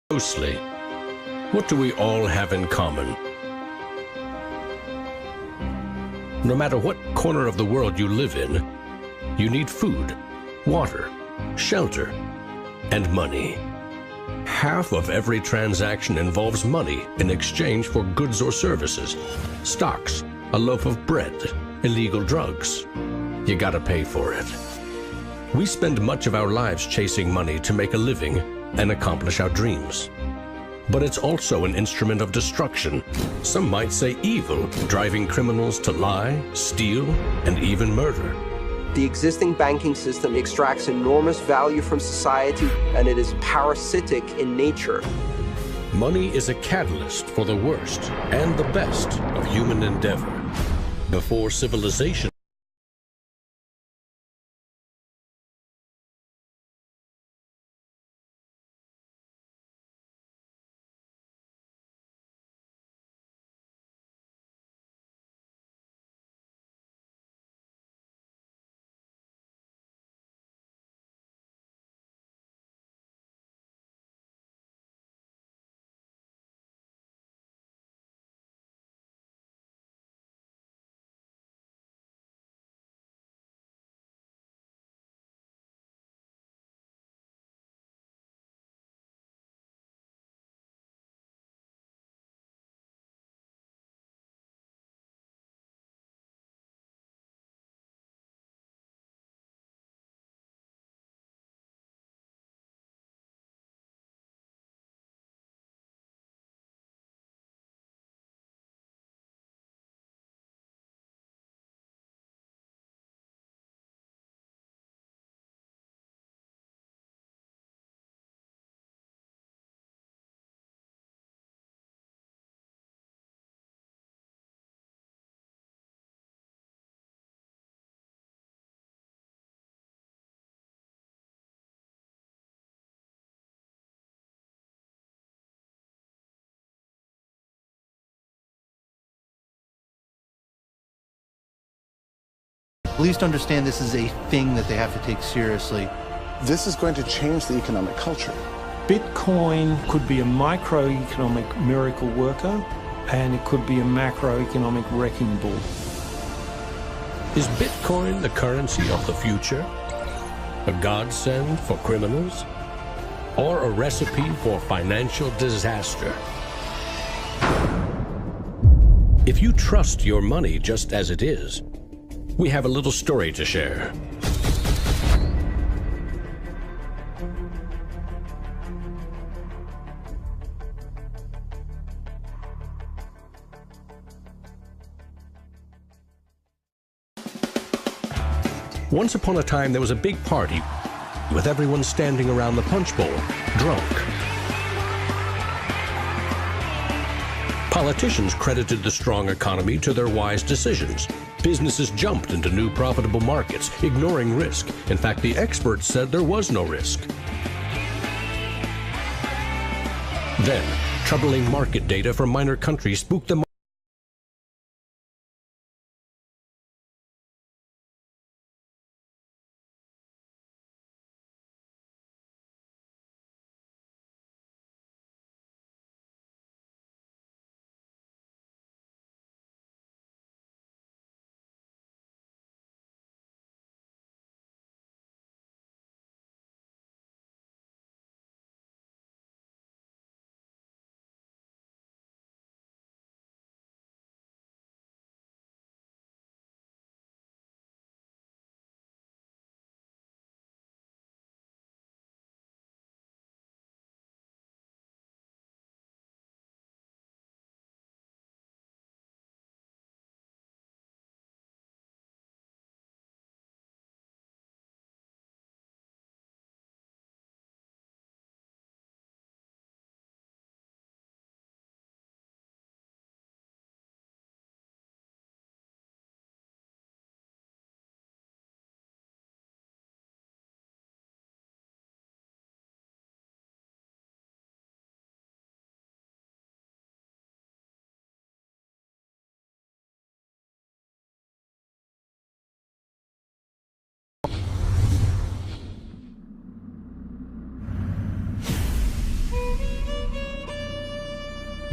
Closely, what do we all have in common? No matter what corner of the world you live in, you need food, water, shelter, and money. Half of every transaction involves money in exchange for goods or services, stocks, a loaf of bread, illegal drugs. You gotta pay for it. We spend much of our lives chasing money to make a living and accomplish our dreams. But it's also an instrument of destruction. Some might say evil, driving criminals to lie, steal, and even murder. The existing banking system extracts enormous value from society, and it is parasitic in nature. Money is a catalyst for the worst and the best of human endeavor. Before civilization, Please understand this is a thing that they have to take seriously. This is going to change the economic culture. Bitcoin could be a microeconomic miracle worker, and it could be a macroeconomic wrecking ball. is Bitcoin the currency of the future? A godsend for criminals? Or a recipe for financial disaster? If you trust your money just as it is, we have a little story to share. Once upon a time, there was a big party with everyone standing around the punch bowl, drunk. Politicians credited the strong economy to their wise decisions. Businesses jumped into new profitable markets, ignoring risk. In fact, the experts said there was no risk. Then, troubling market data from minor countries spooked the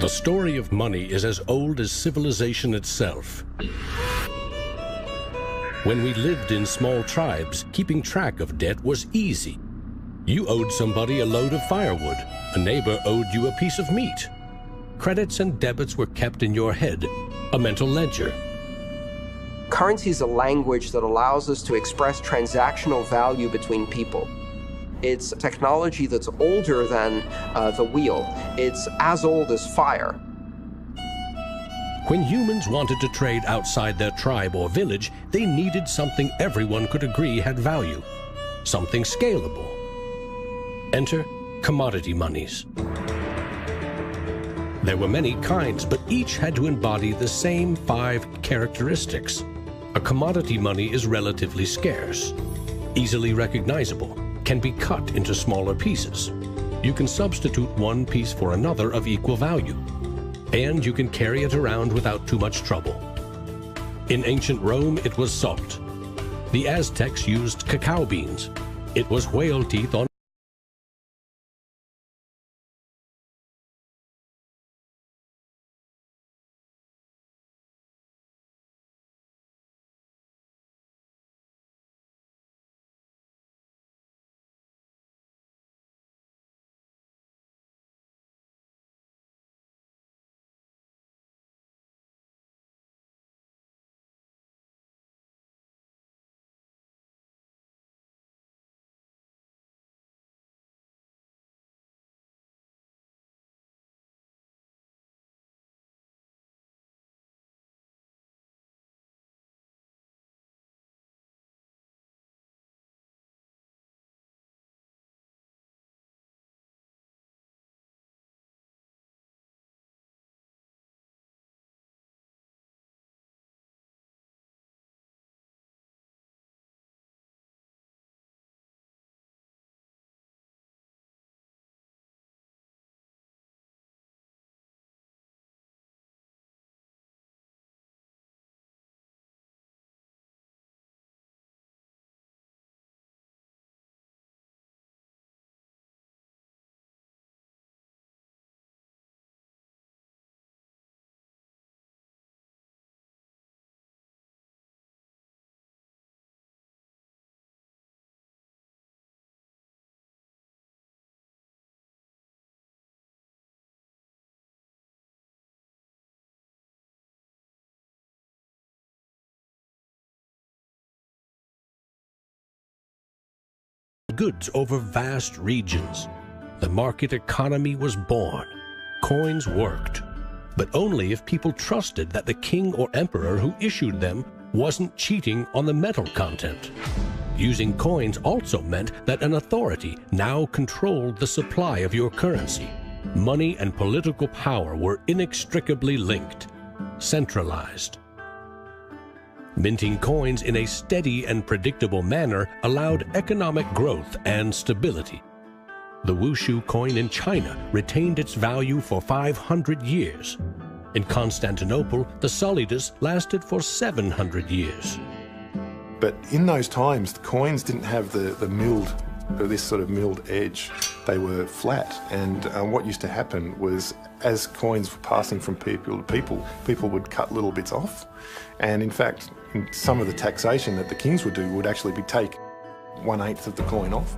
The story of money is as old as civilization itself. When we lived in small tribes, keeping track of debt was easy. You owed somebody a load of firewood. A neighbor owed you a piece of meat. Credits and debits were kept in your head, a mental ledger. Currency is a language that allows us to express transactional value between people. It's technology that's older than the wheel. It's as old as fire. When humans wanted to trade outside their tribe or village, they needed something everyone could agree had value, something scalable. Enter commodity monies. There were many kinds, but each had to embody the same 5 characteristics. A commodity money is relatively scarce, easily recognizable, can be cut into smaller pieces. You can substitute one piece for another of equal value, and you can carry it around without too much trouble. In ancient Rome, it was salt. The Aztecs used cacao beans. It was whale teeth on goods over vast regions. The market economy was born. Coins worked, but only if people trusted that the king or emperor who issued them wasn't cheating on the metal content. Using coins also meant that an authority now controlled the supply of your currency. Money and political power were inextricably linked, centralized. Minting coins in a steady and predictable manner allowed economic growth and stability. The wushu coin in China retained its value for 500 years. In Constantinople, the solidus lasted for 700 years. But in those times, the coins didn't have the milled, this sort of milled edge. They were flat, and what used to happen was, as coins were passing from people to people, people would cut little bits off. And in fact, in some of the taxation that the kings would do would actually be take 1/8 of the coin off.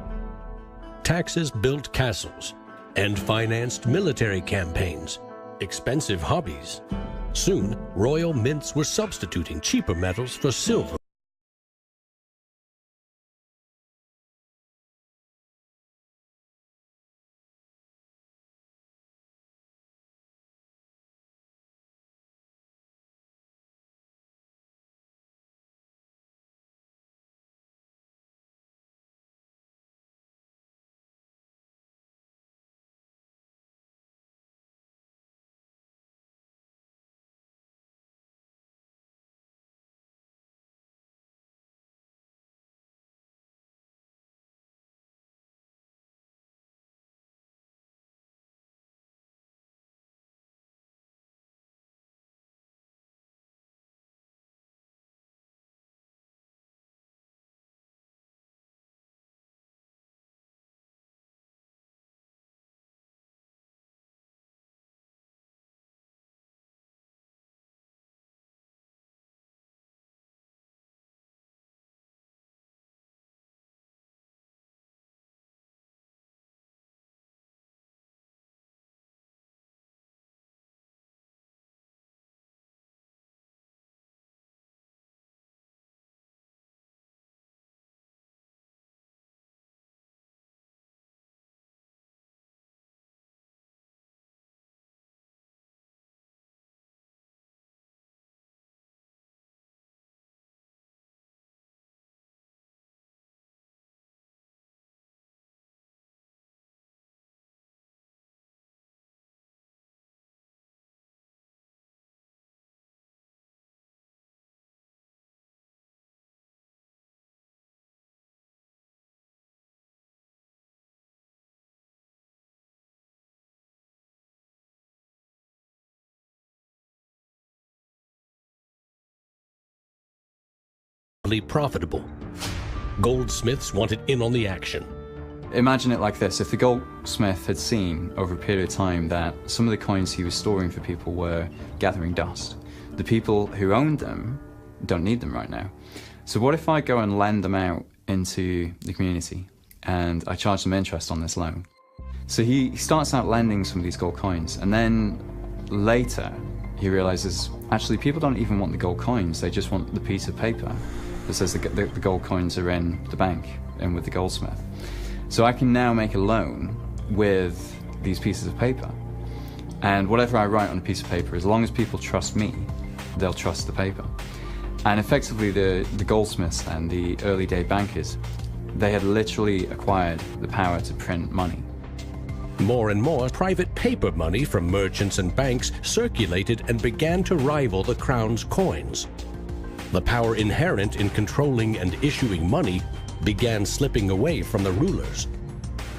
Taxes built castles and financed military campaigns, expensive hobbies. Soon, royal mints were substituting cheaper metals for silver. profitable. Goldsmiths wanted in on the action. Imagine it like this: if the goldsmith had seen over a period of time that some of the coins he was storing for people were gathering dust, the people who owned them don't need them right now. So what if I go and lend them out into the community and I charge them interest on this loan? So he starts out lending some of these gold coins, and then later he realizes actually people don't even want the gold coins, they just want the piece of paper that says the gold coins are in the bank and with the goldsmith. So I can now make a loan with these pieces of paper, and whatever I write on a piece of paper, as long as people trust me, they'll trust the paper. And effectively the goldsmiths and the early day bankers, they had literally acquired the power to print money. More and more private paper money from merchants and banks circulated and began to rival the crown's coins. The power inherent in controlling and issuing money began slipping away from the rulers.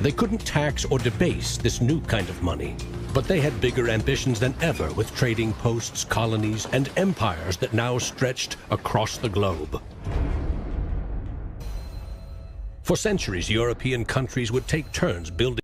They couldn't tax or debase this new kind of money, but they had bigger ambitions than ever with trading posts, colonies, and empires that now stretched across the globe. For centuries, European countries would take turns building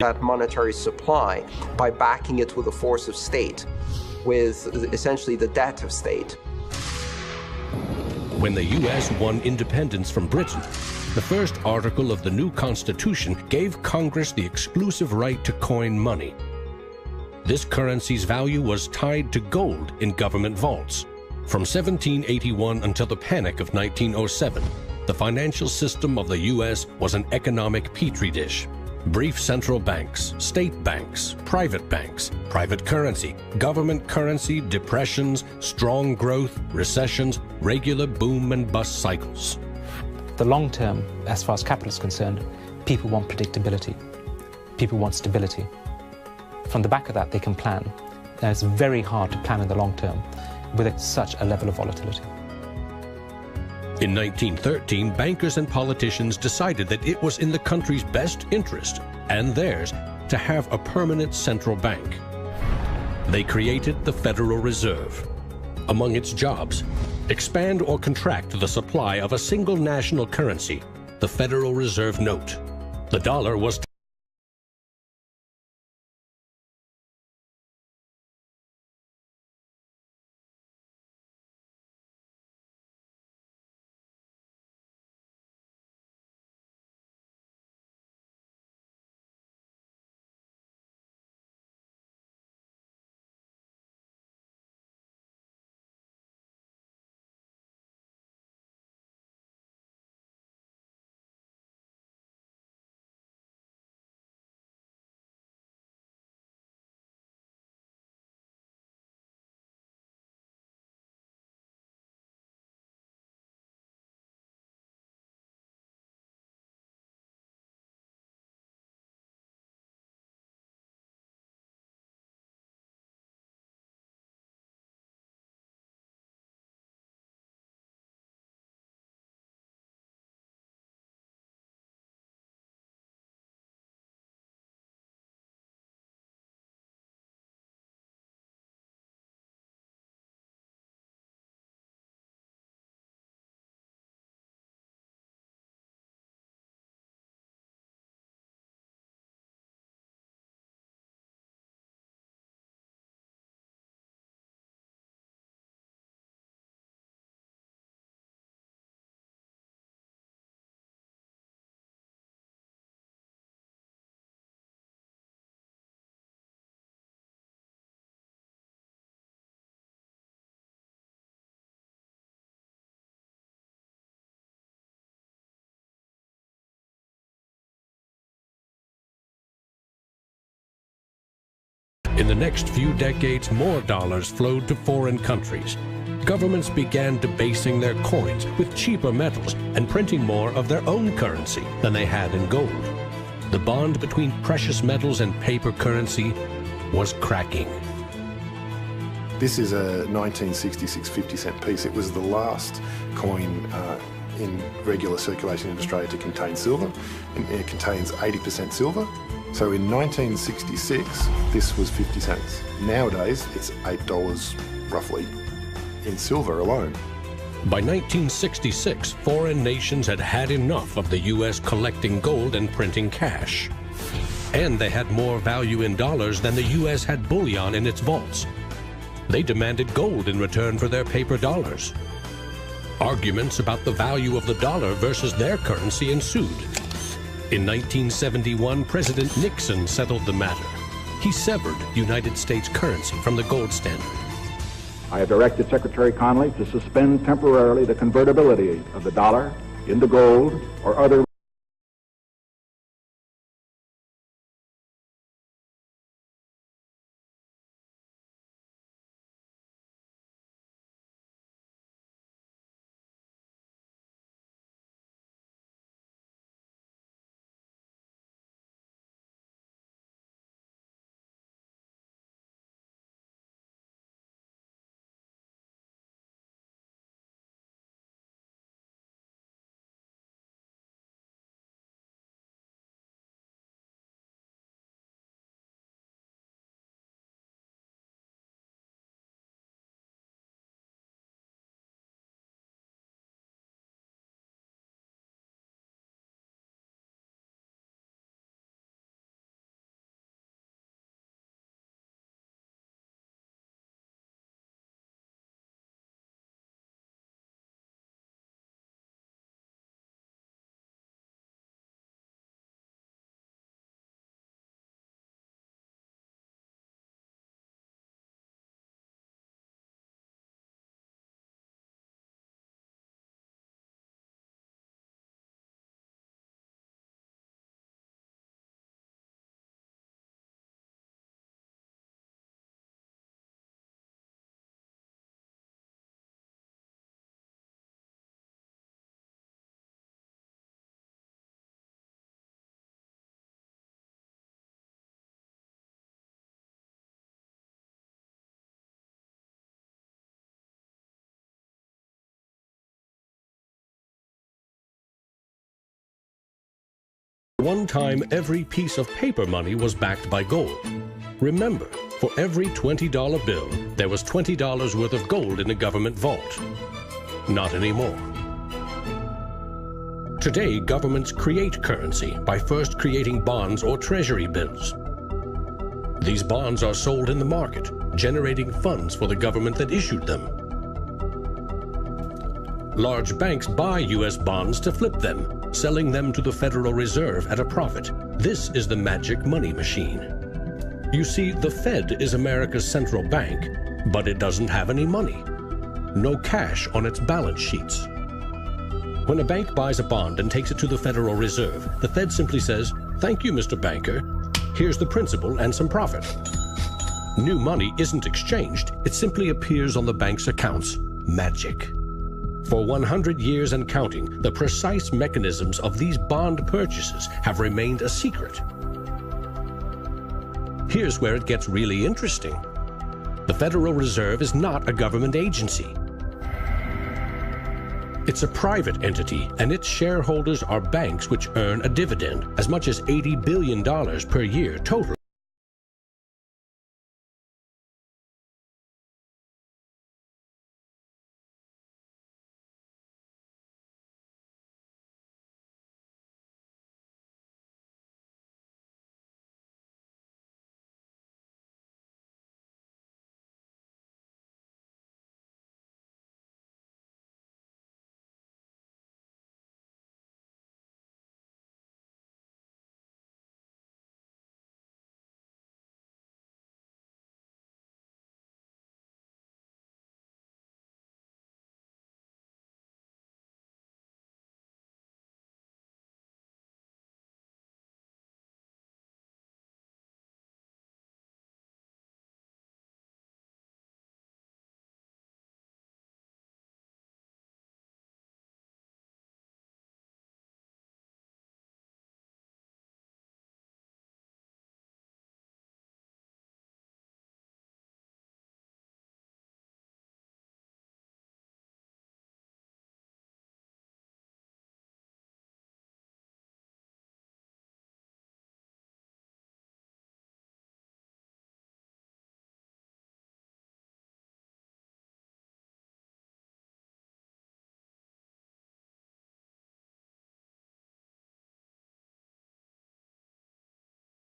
that monetary supply by backing it with a force of state, with essentially the debt of state. When the U.S. won independence from Britain, the first article of the new Constitution gave Congress the exclusive right to coin money. This currency's value was tied to gold in government vaults. From 1781 until the Panic of 1907, the financial system of the U.S. was an economic petri dish. Brief central banks, state banks, private currency, government currency, depressions, strong growth, recessions, regular boom and bust cycles. The long term, as far as capital is concerned, people want predictability. People want stability. From the back of that, they can plan. And it's very hard to plan in the long term with such a level of volatility. In 1913, bankers and politicians decided that it was in the country's best interest, and theirs, to have a permanent central bank. They created the Federal Reserve. Among its jobs, expand or contract the supply of a single national currency, the Federal Reserve note. The dollar was In the next few decades, more dollars flowed to foreign countries. Governments began debasing their coins with cheaper metals and printing more of their own currency than they had in gold. The bond between precious metals and paper currency was cracking. This is a 1966 50-cent piece. It was the last coin in regular circulation in Australia to contain silver, and it contains 80% silver. So in 1966, this was 50 cents. Nowadays, it's $8 roughly in silver alone. By 1966, foreign nations had had enough of the U.S. collecting gold and printing cash. And they had more value in dollars than the U.S. had bullion in its vaults. They demanded gold in return for their paper dollars. Arguments about the value of the dollar versus their currency ensued. In 1971, President Nixon settled the matter. He severed United States currency from the gold standard. I have directed Secretary Connally to suspend temporarily the convertibility of the dollar into gold or other. One time, every piece of paper money was backed by gold. Remember, for every $20 bill, there was $20 worth of gold in a government vault. Not anymore. Today, governments create currency by first creating bonds or treasury bills. These bonds are sold in the market, generating funds for the government that issued them. Large banks buy U.S. bonds to flip them, selling them to the Federal Reserve at a profit. This is the magic money machine. You see, the Fed is America's central bank, but it doesn't have any money. No cash on its balance sheets. When a bank buys a bond and takes it to the Federal Reserve, the Fed simply says, "Thank you, Mr. Banker. Here's the principal and some profit." New money isn't exchanged. It simply appears on the bank's accounts. Magic. For 100 years and counting, the precise mechanisms of these bond purchases have remained a secret. Here's where it gets really interesting. The Federal Reserve is not a government agency. It's a private entity, and its shareholders are banks which earn a dividend, as much as $80 billion per year total.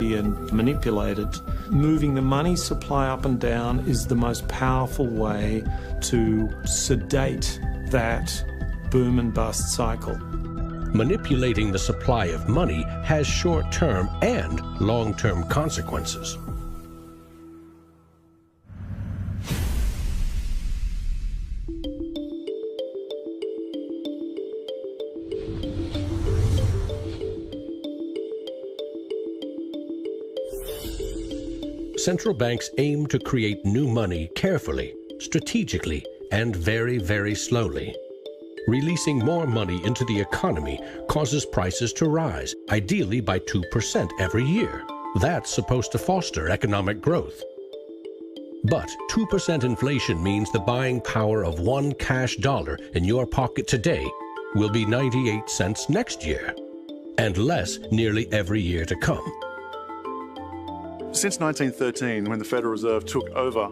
and manipulated. Moving the money supply up and down is the most powerful way to sedate that boom and bust cycle. Manipulating the supply of money has short-term and long-term consequences. Central banks aim to create new money carefully, strategically, and very, very slowly. Releasing more money into the economy causes prices to rise, ideally by 2% every year. That's supposed to foster economic growth. But 2% inflation means the buying power of one cash dollar in your pocket today will be 98 cents next year, and less nearly every year to come. Since 1913, when the Federal Reserve took over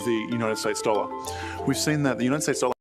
the United States dollar, we've seen that the United States dollar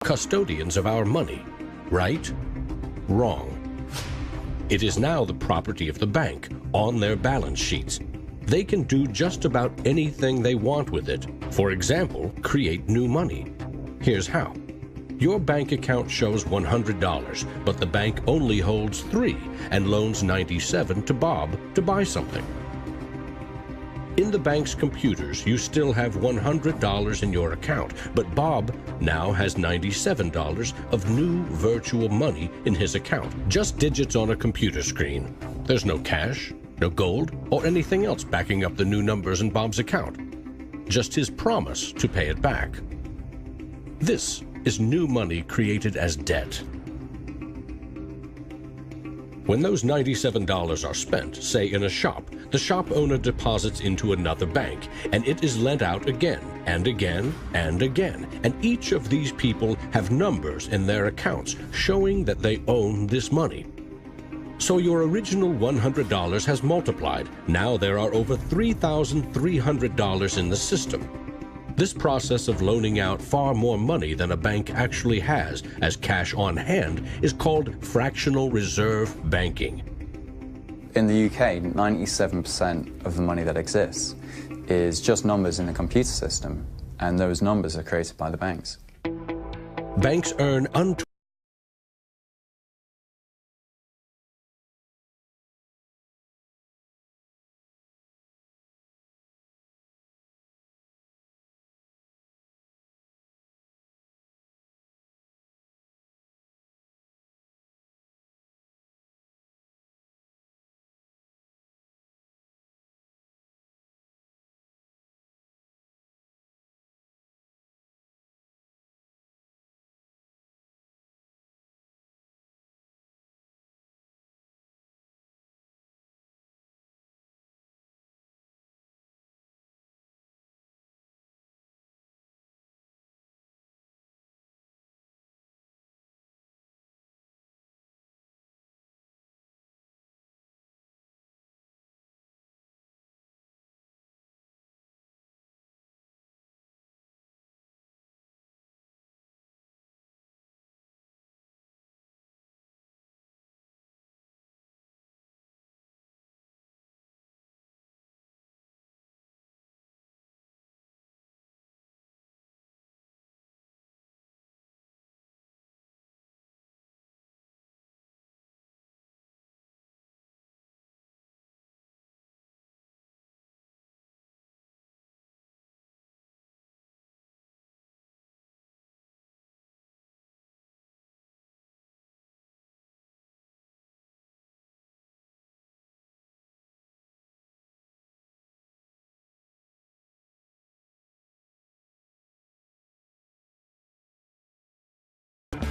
custodians of our money, right? Wrong. It is now the property of the bank on their balance sheets. They can do just about anything they want with it. For example, create new money. Here's how. Your bank account shows $100, but the bank only holds $3 and loans $97 to Bob to buy something. In the bank's computers, you still have $100 in your account, but Bob now has $97 of new virtual money in his account. Just digits on a computer screen. There's no cash, no gold, or anything else backing up the new numbers in Bob's account. Just his promise to pay it back. This is new money created as debt. When those $97 are spent, say in a shop, the shop owner deposits into another bank, and it is lent out again, and again, and again. And each of these people have numbers in their accounts showing that they own this money. So your original $100 has multiplied. Now there are over $3,300 in the system. This process of loaning out far more money than a bank actually has as cash on hand is called fractional reserve banking. In the UK, 97% of the money that exists is just numbers in a computer system, and those numbers are created by the banks. Banks earn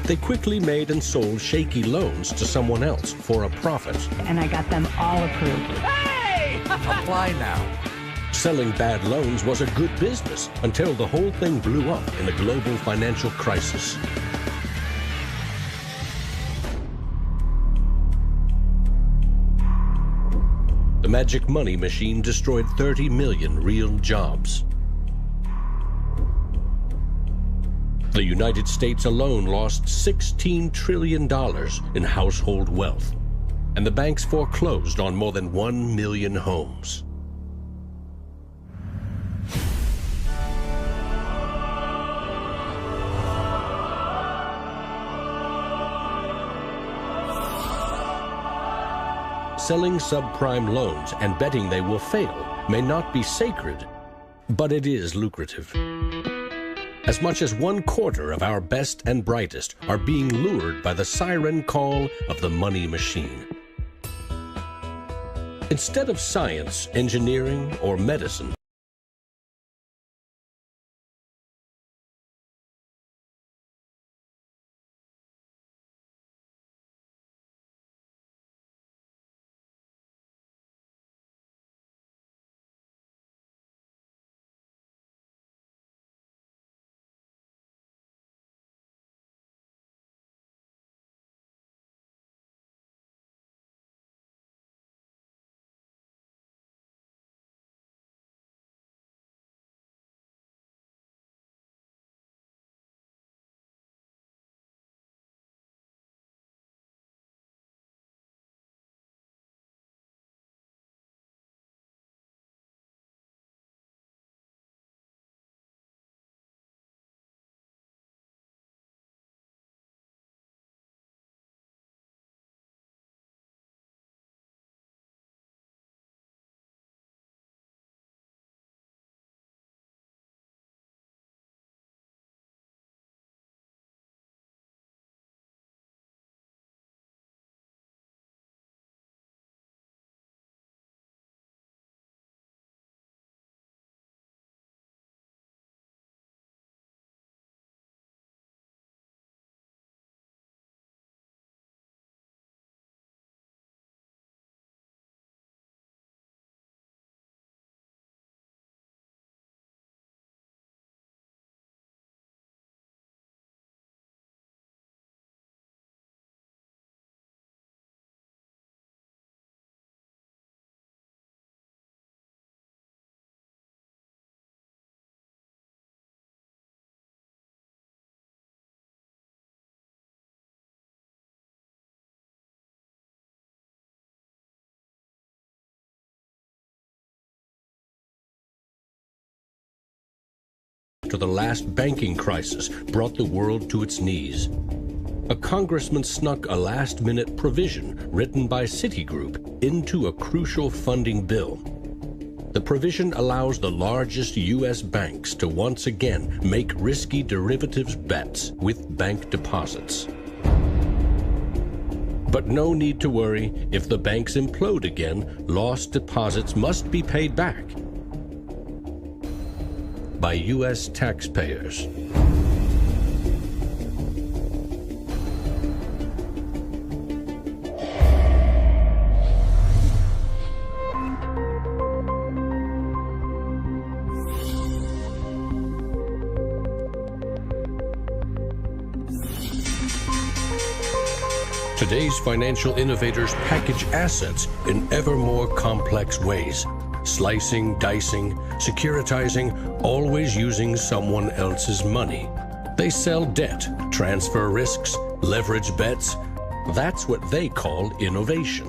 They quickly made and sold shaky loans to someone else for a profit. And I got them all approved. Hey! Apply now. Selling bad loans was a good business until the whole thing blew up in a global financial crisis. The magic money machine destroyed 30 million real jobs. The United States alone lost $16 trillion in household wealth, and the banks foreclosed on more than 1 million homes. Selling subprime loans and betting they will fail may not be sacred, but it is lucrative. As much as 1/4 of our best and brightest are being lured by the siren call of the money machine. Instead of science, engineering, or medicine, after the last banking crisis brought the world to its knees, a congressman snuck a last-minute provision written by Citigroup into a crucial funding bill. The provision allows the largest U.S. banks to once again make risky derivatives bets with bank deposits. But no need to worry. If the banks implode again, lost deposits must be paid back by U.S. taxpayers. Today's financial innovators package assets in ever more complex ways. Slicing, dicing, securitizing, always using someone else's money. They sell debt, transfer risks, leverage bets. That's what they call innovation.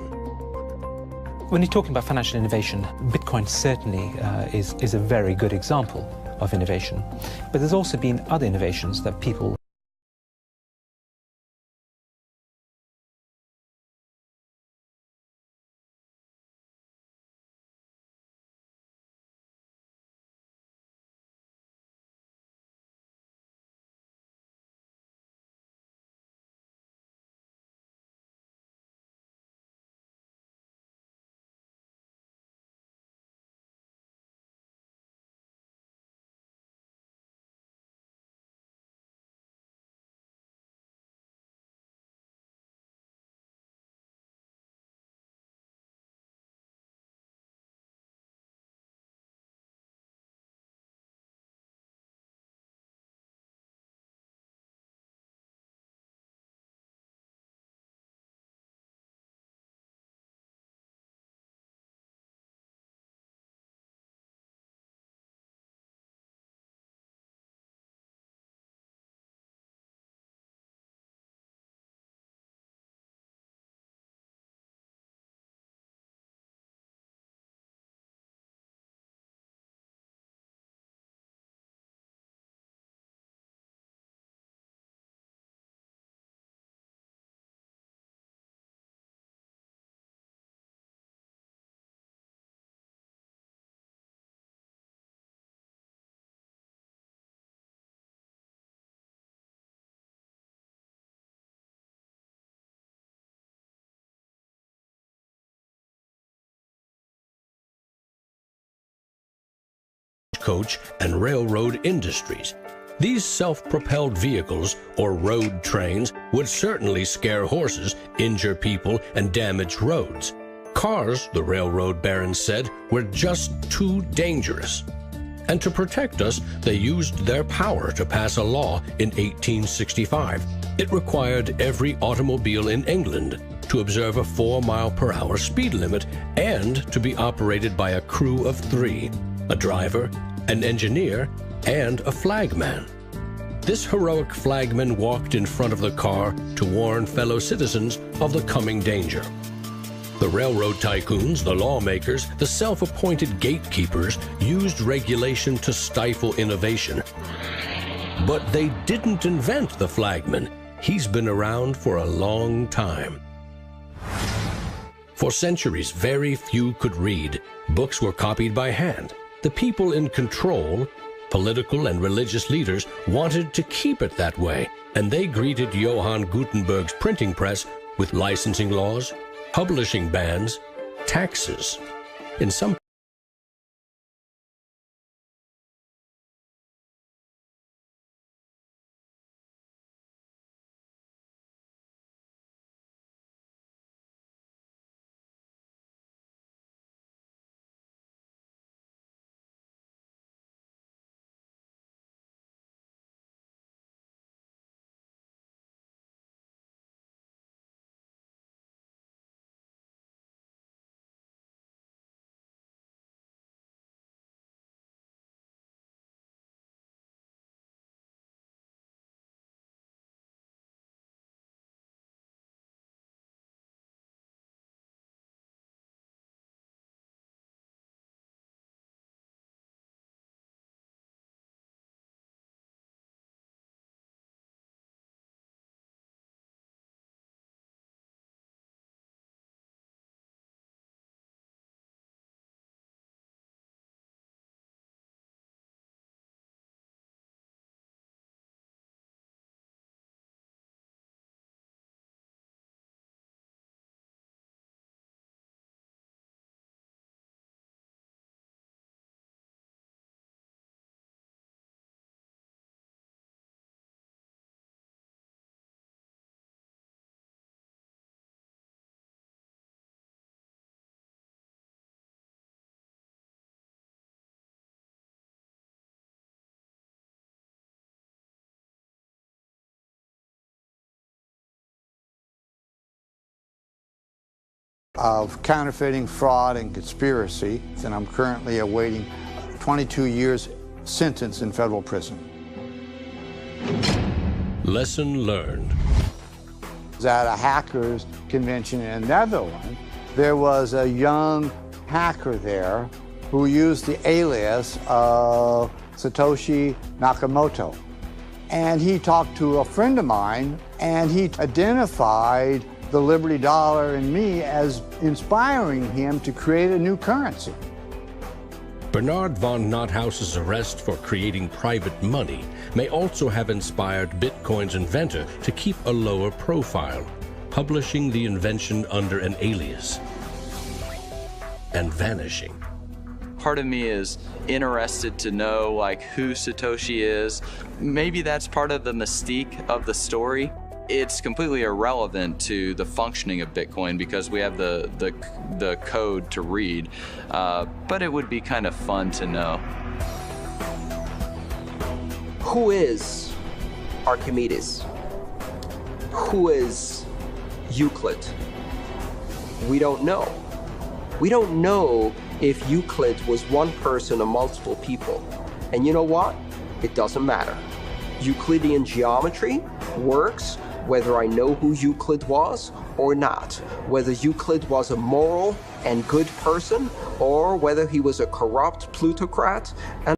When you're talking about financial innovation, Bitcoin certainly is a very good example of innovation. But there's also been other innovations that people stagecoach and railroad industries. These self-propelled vehicles, or road trains, would certainly scare horses, injure people, and damage roads. Cars, the railroad barons said, were just too dangerous. And to protect us, they used their power to pass a law in 1865. It required every automobile in England to observe a 4-mile-per-hour speed limit and to be operated by a crew of 3, a driver, an engineer, and a flagman. This heroic flagman walked in front of the car to warn fellow citizens of the coming danger. The railroad tycoons, the lawmakers, the self-appointed gatekeepers used regulation to stifle innovation. But they didn't invent the flagman. He's been around for a long time. For centuries, very few could read. Books were copied by hand. The people in control, political and religious leaders, wanted to keep it that way, and they greeted Johann Gutenberg's printing press with licensing laws, publishing bans, taxes. In some of counterfeiting, fraud, and conspiracy, and I'm currently awaiting 22 years sentence in federal prison. lesson learned. At a hackers convention in the Netherlands, there was a young hacker there who used the alias of Satoshi Nakamoto. And he talked to a friend of mine, and he identified the Liberty Dollar and me as inspiring him to create a new currency. Bernard von Nothaus's arrest for creating private money may also have inspired Bitcoin's inventor to keep a lower profile, publishing the invention under an alias and vanishing. Part of me is interested to know like who Satoshi is. Maybe that's part of the mystique of the story. It's completely irrelevant to the functioning of Bitcoin because we have the code to read, but it would be kind of fun to know. Who is Archimedes? Who is Euclid? We don't know. We don't know if Euclid was one person or multiple people. And you know what? It doesn't matter. Euclidean geometry works whether I know who Euclid was or not, whether Euclid was a moral and good person or whether he was a corrupt plutocrat and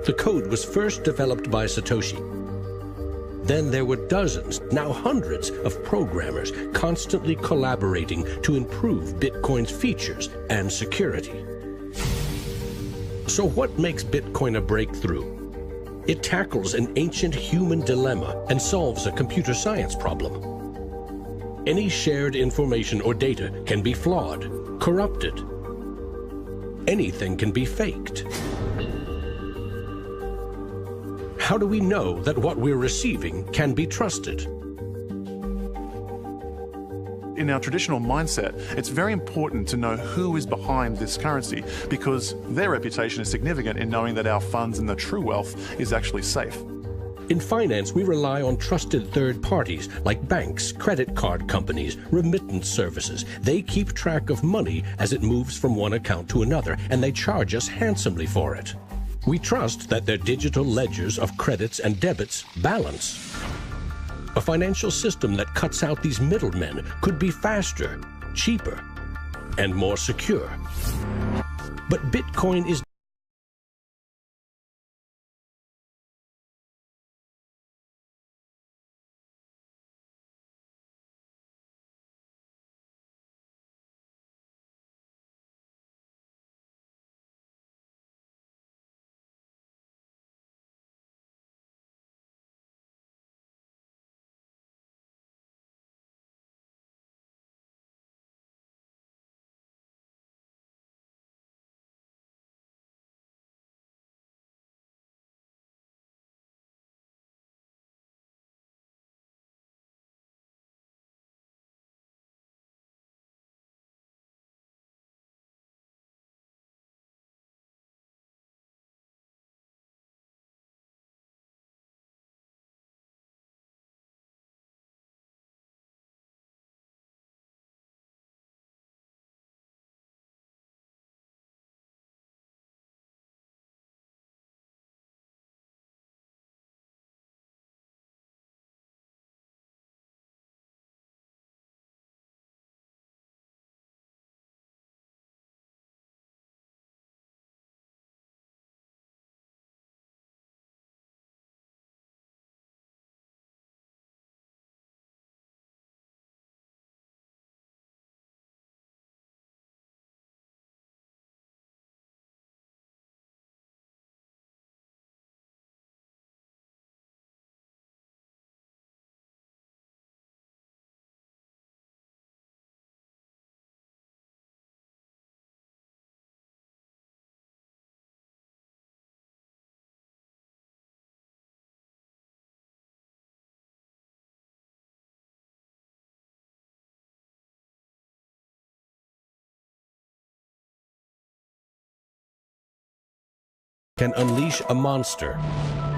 The code was first developed by Satoshi. Then there were dozens, now hundreds, of programmers constantly collaborating to improve Bitcoin's features and security. So what makes Bitcoin a breakthrough? It tackles an ancient human dilemma and solves a computer science problem. Any shared information or data can be flawed, corrupted. Anything can be faked. How do we know that what we're receiving can be trusted? In our traditional mindset, it's very important to know who is behind this currency because their reputation is significant in knowing that our funds and the true wealth is actually safe. In finance, we rely on trusted third parties like banks, credit card companies, remittance services. They keep track of money as it moves from one account to another, and they charge us handsomely for it. We trust that their digital ledgers of credits and debits balance. A financial system that cuts out these middlemen could be faster, cheaper, and more secure. But Bitcoin is can unleash a monster,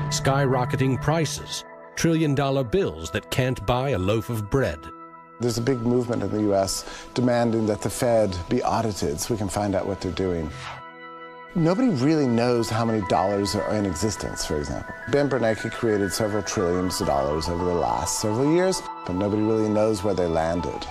skyrocketing prices, trillion-dollar bills that can't buy a loaf of bread. There's a big movement in the U.S. demanding that the Fed be audited so we can find out what they're doing. Nobody really knows how many dollars are in existence, for example. Ben Bernanke created several trillions of dollars over the last several years, but nobody really knows where they landed.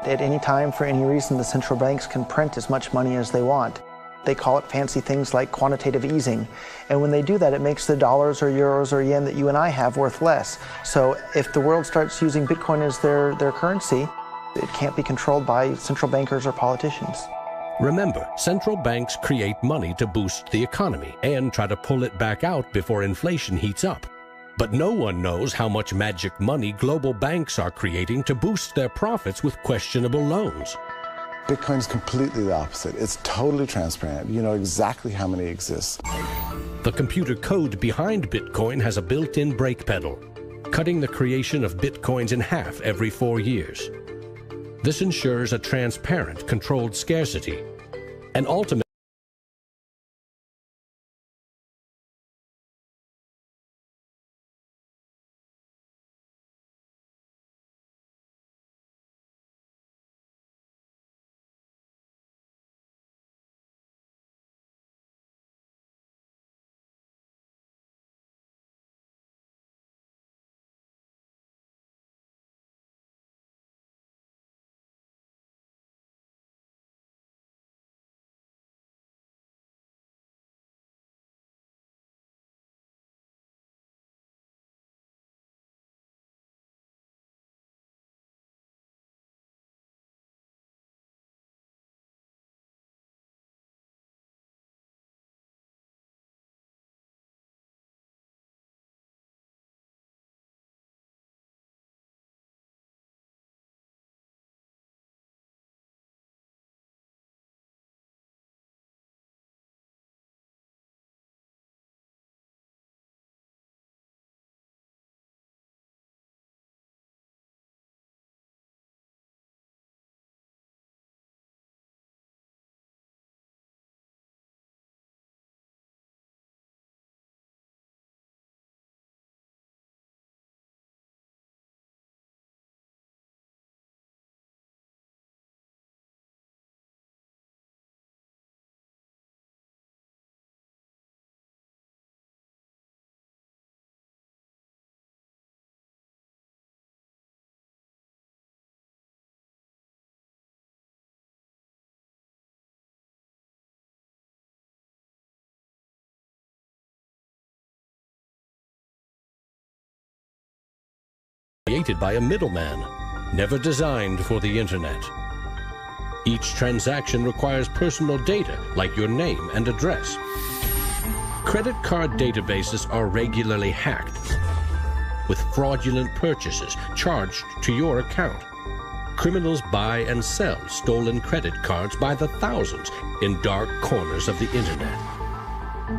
At any time, for any reason, the central banks can print as much money as they want. They call it fancy things like quantitative easing. And when they do that, it makes the dollars or euros or yen that you and I have worth less. So if the world starts using Bitcoin as their currency, it can't be controlled by central bankers or politicians. Remember, central banks create money to boost the economy and try to pull it back out before inflation heats up. But no one knows how much magic money global banks are creating to boost their profits with questionable loans. Bitcoin's completely the opposite. It's totally transparent. You know exactly how many exist. The computer code behind Bitcoin has a built-in brake pedal, cutting the creation of Bitcoins in half every 4 years. This ensures a transparent, controlled scarcity, and ultimately created by a middleman, never designed for the internet. Each transaction requires personal data, like your name and address. Credit card databases are regularly hacked, with fraudulent purchases charged to your account. Criminals buy and sell stolen credit cards by the thousands in dark corners of the internet.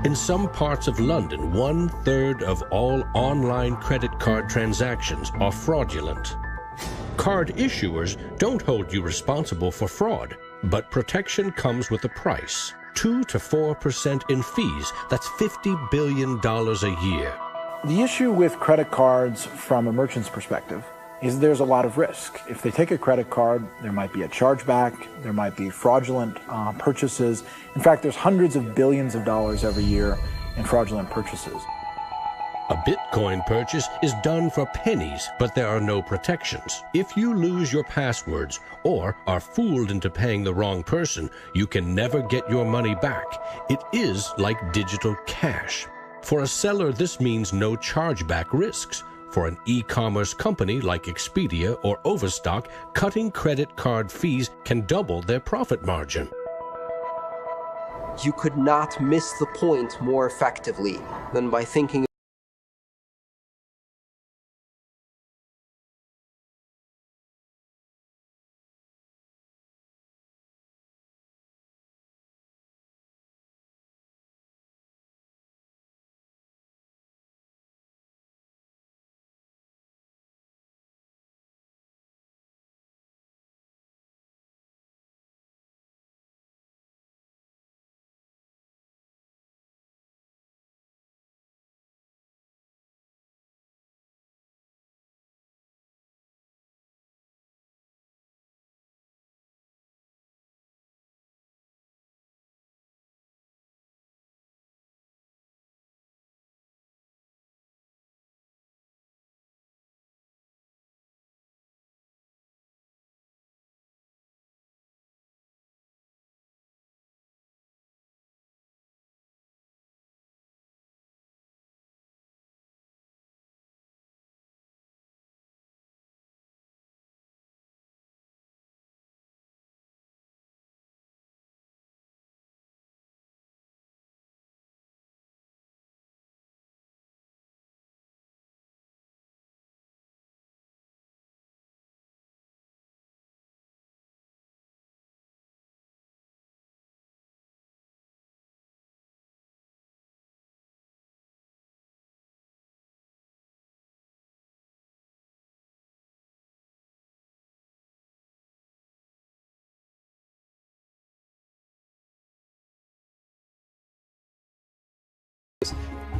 In some parts of London, 1/3 of all online credit card transactions are fraudulent. Card issuers don't hold you responsible for fraud, but protection comes with a price. 2 to 4% in fees. That's $50 billion a year. The issue with credit cards from a merchant's perspective is there's a lot of risk. If they take a credit card, there might be a chargeback, there might be fraudulent purchases. In fact, there's hundreds of billions of dollars every year in fraudulent purchases. A Bitcoin purchase is done for pennies, but there are no protections. If you lose your passwords or are fooled into paying the wrong person, you can never get your money back. It is like digital cash. For a seller, this means no chargeback risks. For an e-commerce company like Expedia or Overstock, cutting credit card fees can double their profit margin. You could not miss the point more effectively than by thinking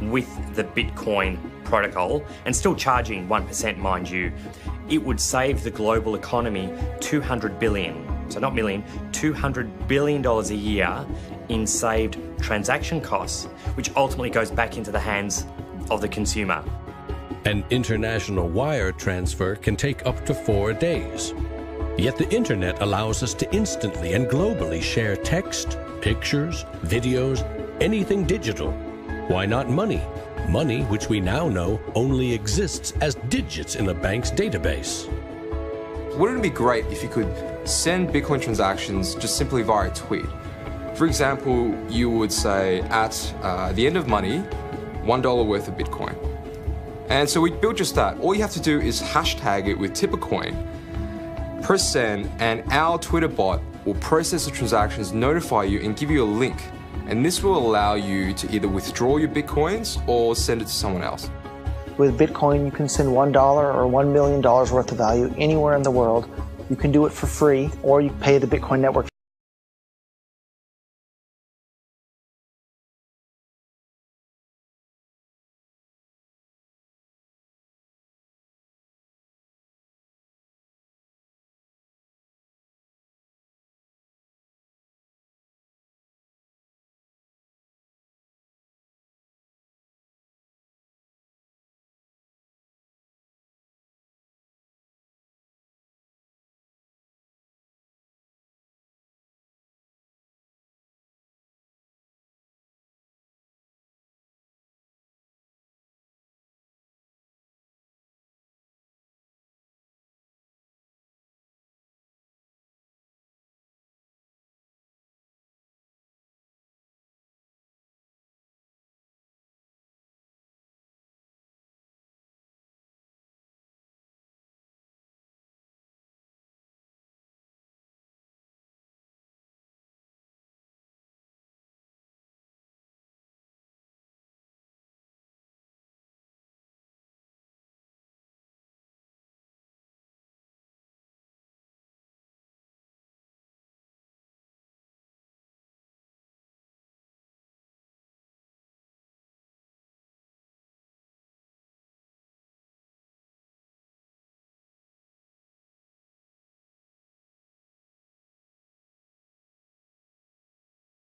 with the Bitcoin protocol, and still charging 1%, mind you, it would save the global economy $200 billion, so not million, $200 billion a year in saved transaction costs, which ultimately goes back into the hands of the consumer. An international wire transfer can take up to 4 days. Yet the internet allows us to instantly and globally share text, pictures, videos, anything digital. Why not money? Money, which we now know only exists as digits in a bank's database. Wouldn't it be great if you could send Bitcoin transactions just simply via a tweet? For example, you would say, at the end of money, $1 worth of Bitcoin. And so we built just that. All you have to do is hashtag it with TipperCoin, press send, and our Twitter bot will process the transactions, notify you, and give you a link. And this will allow you to either withdraw your Bitcoins or send it to someone else. With Bitcoin, you can send $1 or $1 million worth of value anywhere in the world. You can do it for free, or you pay the Bitcoin network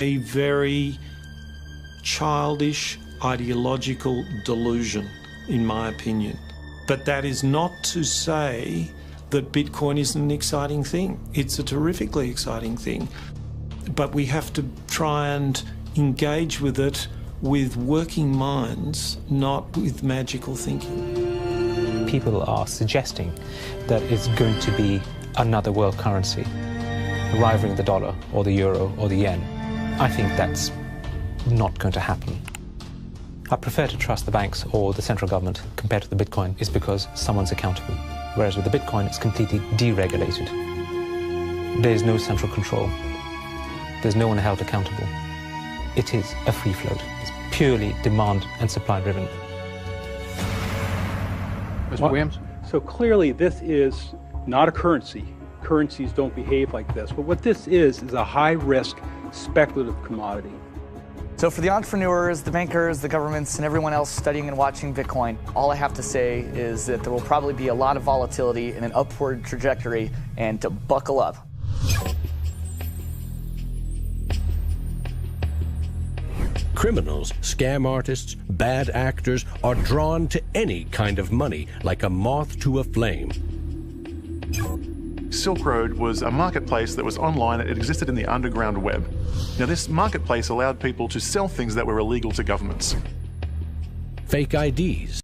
A very childish ideological delusion, in my opinion. But that is not to say that Bitcoin isn't an exciting thing. It's a terrifically exciting thing. But we have to try and engage with it with working minds, not with magical thinking. People are suggesting that it's going to be another world currency, rivaling the dollar or the euro or the yen. I think that's not going to happen. I prefer to trust the banks or the central government compared to the Bitcoin is because someone's accountable. Whereas with the Bitcoin, it's completely deregulated. There's no central control. There's no one held accountable. It is a free float. It's purely demand and supply driven. Mr. Williams? So clearly this is not a currency. Currencies don't behave like this. But what this is a high-risk speculative commodity. So for the entrepreneurs, the bankers, the governments, and everyone else studying and watching Bitcoin, all I have to say is that there will probably be a lot of volatility and an upward trajectory, and to buckle up. Criminals, scam artists, bad actors are drawn to any kind of money like a moth to a flame. Silk Road was a marketplace that was online. It existed in the underground web. Now, this marketplace allowed people to sell things that were illegal to governments. Fake IDs.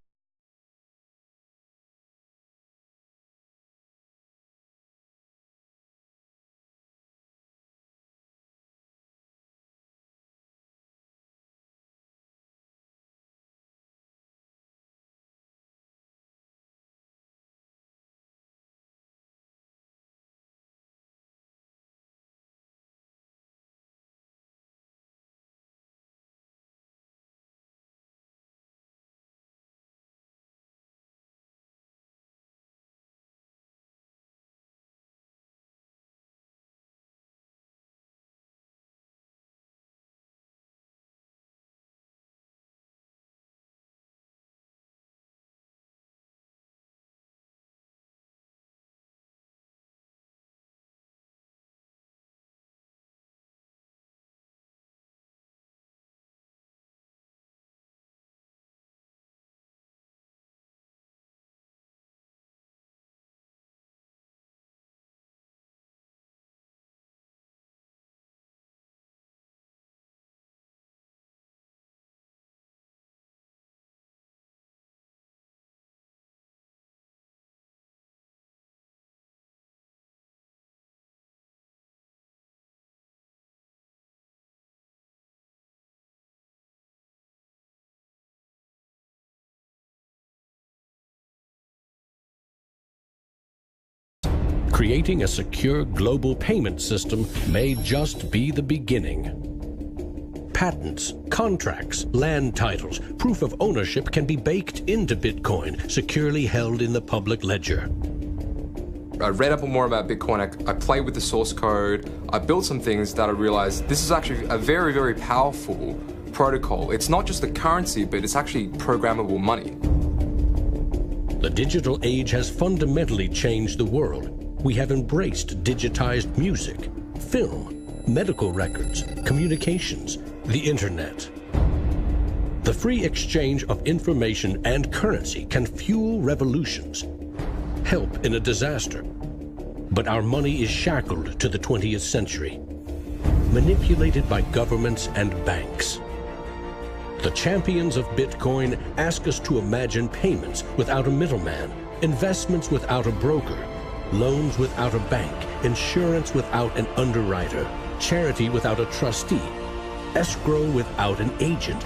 Creating a secure global payment system may just be the beginning. Patents, contracts, land titles, proof of ownership can be baked into Bitcoin, securely held in the public ledger. I read up more about Bitcoin, I played with the source code, I built some things that I realized this is actually a very, very powerful protocol. It's not just a currency, but it's actually programmable money. The digital age has fundamentally changed the world. We have embraced digitized music, film, medical records, communications, the internet. The free exchange of information and currency can fuel revolutions, help in a disaster. But our money is shackled to the 20th century, manipulated by governments and banks. The champions of Bitcoin ask us to imagine payments without a middleman, investments without a broker, loans without a bank, insurance without an underwriter, charity without a trustee, escrow without an agent,